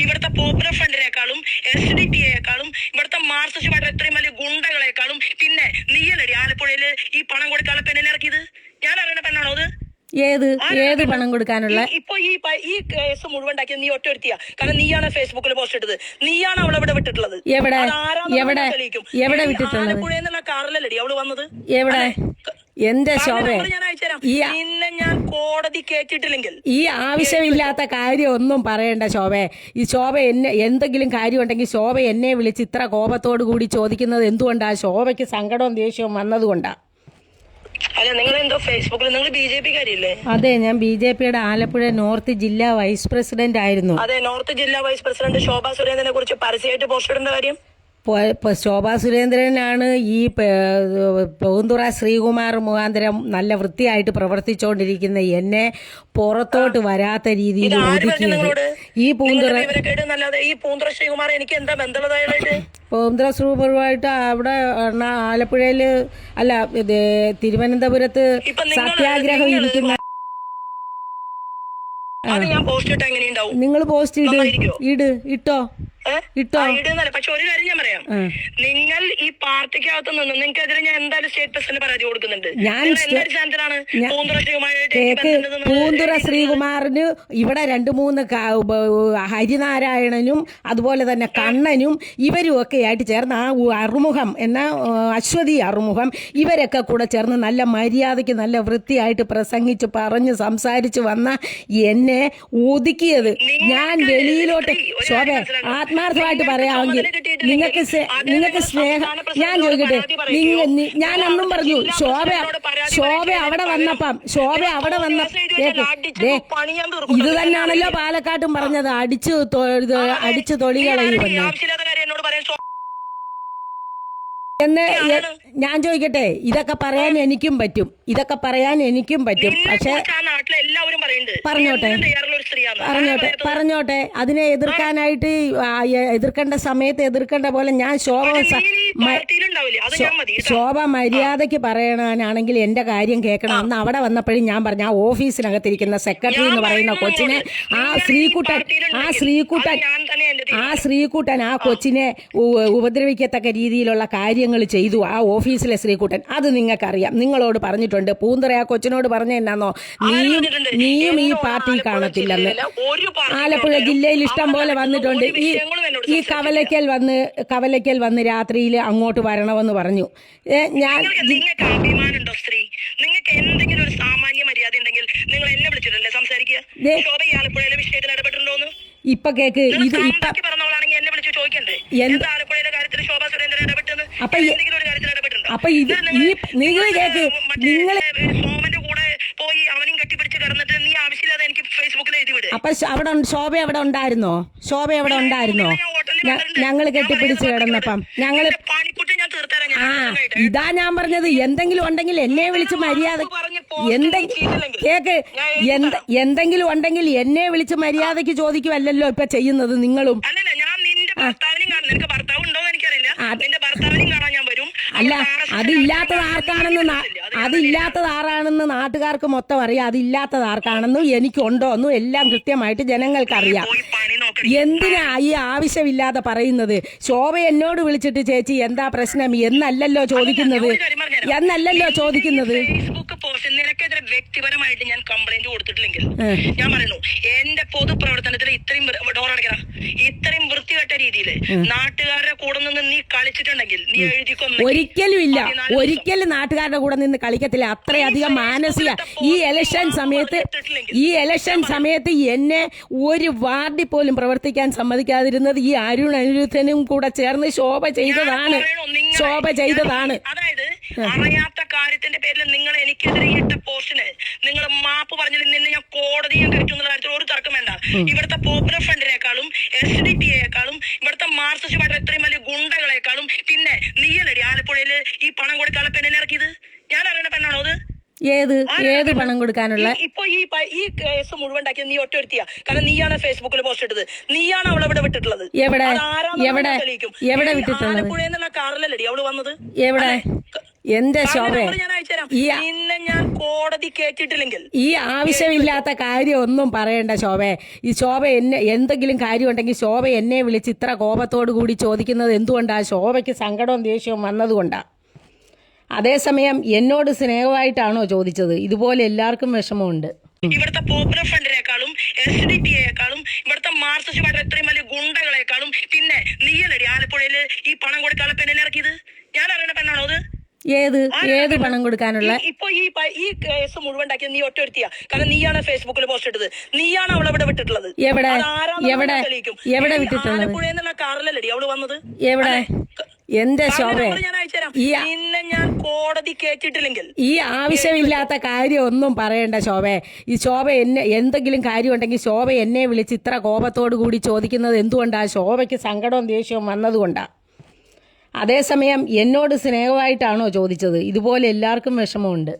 ഇവിടുത്തെ പോപ്പുലർ ഫ്രണ്ടിനേക്കാളും SDP-യേക്കാളും ഇവിടുത്തെ മാർക്സിസ്റ്റ് എത്രയും വലിയ ഗുണ്ടകളെക്കാളും പിന്നെ നീയല്ലടി ആലപ്പുഴയില് ഈ പണം കൊടുക്കാനുള്ള പെണ്ണിനെ ഇറക്കിയത്. ഞാൻ അറിയണ പെണ്ണാണോ അത്? ഏത് പണം കൊടുക്കാനുള്ള? ഇപ്പൊ ഈ കേസ് മുഴുവൻ ഉണ്ടാക്കിയത് നീ ഒറ്റ ഒരുത്തിയാ. കാരണം നീയാണ് ഫേസ്ബുക്കിൽ പോസ്റ്റ് ഇട്ടത്, നീയാണ് അവളെ ഇവിടെ വിട്ടിട്ടുള്ളത്. എവിടെ വിട്ടിട്ടുള്ളത്? ആലപ്പുഴ കാറിലല്ലടി അവള് വന്നത്. എവിടെ? എന്റെ ശോഭ, നിന്നെ ഞാൻ കോടതി കേട്ടിട്ടില്ലെങ്കിൽ ഈ ആവശ്യമില്ലാത്ത കാര്യം ഒന്നും പറയണ്ട ശോഭ. ഈ ശോഭ എന്നെ എന്തെങ്കിലും കാര്യം ഉണ്ടെങ്കിൽ ശോഭ എന്നെ വിളിച്ച് ഇത്ര കോപത്തോടു കൂടി ചോദിക്കുന്നത് എന്തുകൊണ്ടാ? ശോഭയ്ക്ക് സങ്കടവും ദേഷ്യവും വന്നതുകൊണ്ടാ. അല്ല, നിങ്ങൾ എന്തോ ഫേസ്ബുക്കിൽ നിങ്ങൾ BJP കാരിയല്ലേ? അതെ, ഞാൻ BJP-യുടെ ആലപ്പുഴ നോർത്ത് ജില്ലാ വൈസ് പ്രസിഡന്റ് ആയിരുന്നു. അതെ, നോർത്ത് ജില്ലാ വൈസ് പ്രസിഡന്റ് ശോഭാ സുരേന്ദ്രനെ കുറിച്ച് പരസ്യമായിട്ട് പോസ്റ്റ് ഇടേണ്ട കാര്യം? ശോഭാ സുരേന്ദ്രനാണ് ഈ പൂന്തുറ ശ്രീകുമാർ മുഖാന്തരം നല്ല വൃത്തിയായിട്ട് പ്രവർത്തിച്ചുകൊണ്ടിരിക്കുന്ന എന്നെ പുറത്തോട്ട് വരാത്ത രീതിയിൽ ഒതുക്കിയത്. ഈ പൂന്തുറ ശ്രീകുമാർ എനിക്ക് എന്താ ബന്ധമുള്ളതായിട്ട്? പൂന്തുറ ശ്രീകുമാറുമായിട്ട് അവിടെ ആലപ്പുഴയില് അല്ല തിരുവനന്തപുരത്ത് സത്യാഗ്രഹം ഇരിക്കുന്ന നിങ്ങൾ പോസ്റ്റ് ഇട്ടോ? പക്ഷെ ഒരു കാര്യം ഞാൻ പറയാം, നിങ്ങൾ ഈ പാർട്ടിക്കകത്ത് നിന്ന് നിങ്ങൾക്കെതിരെ ഞാൻ എന്തായാലും സ്റ്റേറ്റ് പ്രസിഡന്റ് പരാതി കൊടുക്കുന്നുണ്ട്. പൂന്തുറ ശ്രീകുമാറിന് ഇവിടെ 2-3 ഹരിനാരായണനും അതുപോലെ തന്നെ കണ്ണനും ഇവരും ഒക്കെ ആയിട്ട് ചേർന്ന് ആ അറുമുഖം എന്ന അശ്വതി അറുമുഖം ഇവരൊക്കെ കൂടെ ചേർന്ന് നല്ല മര്യാദയ്ക്ക് നല്ല വൃത്തിയായിട്ട് പ്രസംഗിച്ച് പറഞ്ഞ് സംസാരിച്ച് വന്ന എന്നെ ഒതുക്കിയത്. ഞാൻ വെളിയിലോട്ട് ശോഭ ആത്മാർത്ഥമായിട്ട് പറയാമെങ്കിൽ നിങ്ങൾക്ക് സ്നേഹം ഞാൻ ചോദിക്കട്ടെ, ഞാൻ അന്നും പറഞ്ഞു ശോഭ അവിടെ വന്നപ്പം ഇത് തന്നെയാണല്ലോ പാലക്കാട്ടും പറഞ്ഞത്, അടിച്ചു തൊളികളയുമെന്ന് എന്ന് ഞാൻ ചോദിക്കട്ടെ. ഇതൊക്കെ പറയാൻ എനിക്കും പറ്റും, പക്ഷെ പറഞ്ഞോട്ടെ അതിനെ എതിർക്കേണ്ട സമയത്ത് എതിർക്കേണ്ട പോലെ ഞാൻ ശോഭ മര്യാദയ്ക്ക് പറയണാണെങ്കിൽ എന്റെ കാര്യം കേൾക്കണം. അന്ന് അവിടെ വന്നപ്പോഴും ഞാൻ പറഞ്ഞു, ആ ഓഫീസിനകത്തിരിക്കുന്ന സെക്രട്ടറി എന്ന് പറയുന്ന കൊച്ചിനെ ആ ശ്രീകുട്ടൻ ആ കൊച്ചിനെ ഉപദ്രവിക്കത്തക്ക രീതിയിലുള്ള കാര്യങ്ങൾ ചെയ്തു. ആ ഓഫീസിലെ ശ്രീകുട്ടൻ, അത് നിങ്ങൾക്കറിയാം, നിങ്ങളോട് പറഞ്ഞിട്ടുണ്ട്. പൂന്തുറ ആ കൊച്ചിനോട് പറഞ്ഞ എന്നാന്നോ, നീയും ഈ പാർട്ടി കാണത്തില്ലെന്ന്. ആലപ്പുഴ ജില്ലയിൽ ഇഷ്ടം പോലെ വന്നിട്ടുണ്ട്. ഈ കവലയ്ക്കൽ വന്ന് രാത്രിയിൽ അങ്ങോട്ട് വരണമെന്ന് പറഞ്ഞു. നിങ്ങൾക്ക് അഭിമാനമുണ്ടോ സ്ത്രീ? നിങ്ങൾക്ക് എന്തെങ്കിലും ഒരു സാമാന്യ മര്യാദ ഉണ്ടെങ്കിൽ നിങ്ങൾ എന്നെ വിളിച്ചിട്ടല്ലേ സംസാരിക്കുക? ശോഭ ഈ ആലപ്പുഴയിലെ വിഷയത്തിൽ ഇടപെട്ടിട്ടുണ്ടോന്ന് ഇപ്പൊ കേക്ക്. ഇത് പറഞ്ഞവളാണെങ്കിൽ എന്നെ വിളിച്ച് ചോദിക്കണ്ടേ ആലപ്പുഴയിലെ കാര്യത്തിൽ ശോഭാ സുരേന്ദ്രൻ ഇടപെട്ടെന്ന്? എന്തെങ്കിലും ഒരു കാര്യത്തിൽ ഇടപെട്ടുണ്ടോ? നിങ്ങൾ സോമന്റെ കൂടെ പോയി അവനും കെട്ടിപ്പിടിച്ച് കിടന്നിട്ട് നീ ആവശ്യമില്ലാതെ എനിക്ക് ഫേസ്ബുക്കിൽ എഴുതി വിട്. അപ്പൊ ശോഭ അവിടെ ഉണ്ടായിരുന്നോ? ഞങ്ങൾ കെട്ടിപ്പിടിച്ച് കിടന്നപ്പം ഞങ്ങള് ഇതാ ഞാൻ പറഞ്ഞത്, എന്തെങ്കിലും ഉണ്ടെങ്കിൽ എന്നെ വിളിച്ച് മര്യാദ എന്തെങ്കിലും ഉണ്ടെങ്കിൽ എന്നെ വിളിച്ച് മര്യാദക്ക് ചോദിക്കുമല്ലോ ഇപ്പൊ ചെയ്യുന്നത് നിങ്ങളും. അല്ല, അതില്ലാത്തത് ആരാണെന്ന് നാട്ടുകാർക്ക് മൊത്തം അറിയാം, അതില്ലാത്തത് ആർക്കാണെന്നും എനിക്കുണ്ടോന്നും എല്ലാം കൃത്യമായിട്ട് ജനങ്ങൾക്കറിയാം. എന്തിനാ ഈ ആവശ്യമില്ലാതെ പറയുന്നത്? ശോഭ എന്നോട് വിളിച്ചിട്ട് ചേച്ചി എന്താ പ്രശ്നം എന്നല്ലല്ലോ ചോദിക്കുന്നത്. നിനക്കെതിരെ വ്യക്തിപരമായിട്ട് ഞാൻ കംപ്ലൈന്റ് കൊടുത്തിട്ടില്ലെങ്കിൽ ഞാൻ പറയുന്നു, എന്റെ പൊതുപ്രവർത്തനത്തിൽ ഇത്രയും വൃത്തികെട്ട രീതിയിൽ നാട്ടുകാരുടെ കൂടെ നിന്ന് നീ കളിച്ചിട്ടുണ്ടെങ്കിൽ നീ എഴുതിക്കൊന്നു. ഒരിക്കലും നാട്ടുകാരുടെ കൂടെ നിന്ന് കളിക്കത്തില്ല. അത്രയധികം മാനസിക ഈ ഇലക്ഷൻ സമയത്ത് എന്നെ ഒരു വാർഡിൽ പോലും പ്രവർത്തിക്കാൻ സമ്മതിക്കാതിരുന്നത് ഈ അനിരുദ്ധനും കൂടെ ചേർന്ന് ശോഭ ചെയ്തതാണ്. അതായത് അറിയാത്ത കാര്യത്തിന്റെ പേരിൽ നിങ്ങൾ എനിക്കെതിരെ ഇട്ട പോസ്റ്റിന് നിങ്ങൾ മാപ്പ് പറഞ്ഞില്ല, നിന്നെ ഞാൻ കോടതിയും കയറ്റും എന്നുള്ള കാര്യത്തിൽ ഒരു തർക്കം വേണ്ട. ഇവിടുത്തെ പോപ്പുലർ ഫ്രണ്ടിനേക്കാളും SDP-യേക്കാളും ഇവിടുത്തെ മാർക്സിസ്റ്റ് എത്രയും വലിയ ഗുണ്ടകളെക്കാളും പിന്നെ നീയല്ലടി ആലപ്പുഴയില് ഈ പണം കൊടുക്കാനുള്ള പെണ്ണിനെ ഇറക്കിയത്. ഞാൻ അറിയണ പെണ്ണാണോ അത്? ഏത് പണം കൊടുക്കാനുള്ള? ഇപ്പൊ ഈ കേസ് മുഴുവൻ ഉണ്ടാക്കിയത് നീ ഒറ്റ ഒരുത്തിയാ. കാരണം നീയാണ് ഫേസ്ബുക്കിൽ പോസ്റ്റ് ഇട്ടത്, നീയാണ് അവളെ ഇവിടെ വിട്ടിട്ടുള്ളത്. എവിടെ വിട്ടിട്ടുള്ളത്? ആലപ്പുഴ കാറിലല്ലടി അവള് വന്നത്. എന്റെ ശോഭ ഞാൻ അയച്ചുതരാം. ഈ നിന്നെ ഞാൻ കോടതി കേട്ടിട്ടില്ലെങ്കിൽ ഈ ആവശ്യമില്ലാത്ത കാര്യം ഒന്നും പറയണ്ട ശോഭേ. ഈ ശോഭ എന്നെ എന്തെങ്കിലും കാര്യം ഉണ്ടെങ്കിൽ ശോഭ എന്നെ വിളിച്ച് ഇത്ര കോപത്തോടു കൂടി ചോദിക്കുന്നത് എന്തുകൊണ്ടാ? ശോഭയ്ക്ക് സങ്കടവും ദേഷ്യവും വന്നതുകൊണ്ടാ. അതേസമയം എന്നോട് സ്നേഹമായിട്ടാണോ ചോദിച്ചത്? ഇതുപോലെ എല്ലാവർക്കും വിഷമമുണ്ട്. ഇവിടുത്തെ പോപ്പുലർ ഫ്രണ്ടിനേക്കാളും SDPയെക്കാളും ഇവിടുത്തെ മാർക്സിസ്റ്റ് പാർട്ടി ഇത്രയും വലിയ ഗുണ്ടകളെക്കാളും പിന്നെ നീയല്ലടി ആലപ്പുഴയില് ഈ പണം കൊടുക്കാനുള്ള പെണ്ണിനെ ഇറക്കിയത്? ഞാൻ അറിയുന്ന പെണ്ണാണോ അത്? ഏത് പണം കൊടുക്കാനുള്ള? ഇപ്പൊ ഈ കേസ് മുഴുവൻ ഉണ്ടാക്കിയത് നീ ഒറ്റ ഒരുത്തിയാ. കാരണം നീയാണ് ഫേസ്ബുക്കിൽ പോസ്റ്റ് ഇട്ടത്, നീയാണ് അവളെ ഇവിടെ വിട്ടിട്ടുള്ളത്. എവിടെ വിട്ടിട്ടുള്ളത്? ആലപ്പുഴ എന്നുള്ള കാറിലല്ലടി അവള് വന്നത്. എവിടെ? എന്റെ ശോഭ ഞാൻ അയച്ചുതരാം. നിന്നെ ഞാൻ കോടതി കേട്ടിട്ടില്ലെങ്കിൽ ഈ ആവശ്യമില്ലാത്ത കാര്യം ഒന്നും പറയണ്ട ശോഭേ. ഈ ശോഭ എന്തെങ്കിലും കാര്യം ഉണ്ടെങ്കിൽ ശോഭ എന്നെ വിളിച്ച് ഇത്ര കോപത്തോടു കൂടി ചോദിക്കുന്നത് എന്തുകൊണ്ടാ? ശോഭയ്ക്ക് സങ്കടവും ദേഷ്യവും വന്നതുകൊണ്ടാ. അതേസമയം എന്നോട് സ്നേഹമായിട്ടാണോ ചോദിച്ചത്? ഇതുപോലെ എല്ലാവർക്കും വിഷമമുണ്ട്.